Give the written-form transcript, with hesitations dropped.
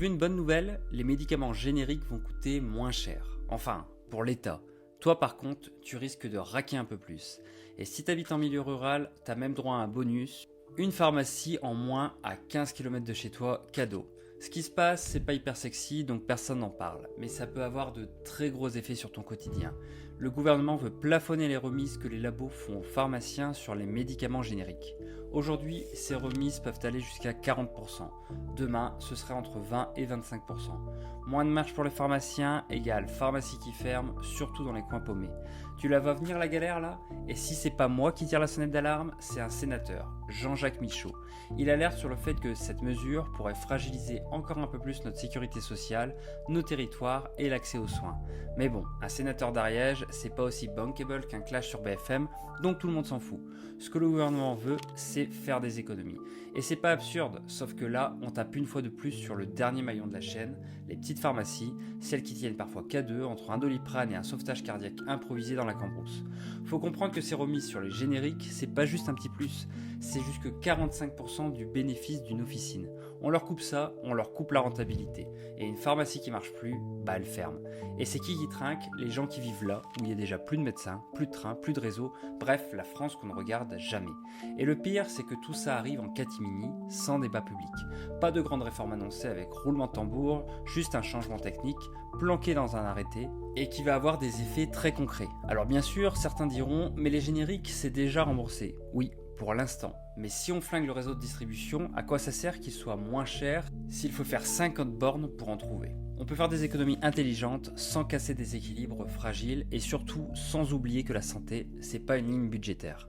veux une bonne nouvelle? Les médicaments génériques vont coûter moins cher. Enfin, pour l'État. Toi par contre, tu risques de raquer un peu plus. Et si tu habites en milieu rural, tu as même droit à un bonus. Une pharmacie en moins à 15 km de chez toi, cadeau. Ce qui se passe, c'est pas hyper sexy, donc personne n'en parle. Mais ça peut avoir de très gros effets sur ton quotidien. Le gouvernement veut plafonner les remises que les labos font aux pharmaciens sur les médicaments génériques. Aujourd'hui, ces remises peuvent aller jusqu'à 40%. Demain, ce serait entre 20 et 25%. Moins de marge pour les pharmaciens égale pharmacie qui ferme, surtout dans les coins paumés. Tu la vois venir la galère là? Et si c'est pas moi qui tire la sonnette d'alarme, c'est un sénateur, Jean-Jacques Michaud. Il alerte sur le fait que cette mesure pourrait fragiliser encore un peu plus notre sécurité sociale, nos territoires et l'accès aux soins. Mais bon, un sénateur d'Ariège, c'est pas aussi bankable qu'un clash sur BFM, donc tout le monde s'en fout. Ce que le gouvernement veut, c'est faire des économies. Et c'est pas absurde, sauf que là, on tape une fois de plus sur le dernier maillon de la chaîne, les petites pharmacies, celles qui tiennent parfois K2 entre un Doliprane et un sauvetage cardiaque improvisé dans la cambrousse. Faut comprendre que ces remises sur les génériques, c'est pas juste un petit plus, c'est jusque 45% du bénéfice d'une officine. On leur coupe ça, on leur coupe la rentabilité. Et une pharmacie qui marche plus, bah elle ferme. Et c'est qui trinque? Les gens qui vivent là, où il y a déjà plus de médecins, plus de trains, plus de réseaux, bref, la France qu'on ne regarde jamais. Et le pire, c'est que tout ça arrive en catimini, sans débat public. Pas de grande réforme annoncée avec roulement de tambour, juste un changement technique, planqué dans un arrêté, et qui va avoir des effets très concrets. Alors bien sûr, certains diront, mais les génériques, c'est déjà remboursé. Oui, pour l'instant. Mais si on flingue le réseau de distribution, à quoi ça sert qu'il soit moins cher s'il faut faire 50 bornes pour en trouver? On peut faire des économies intelligentes sans casser des équilibres fragiles et surtout sans oublier que la santé, c'est pas une ligne budgétaire.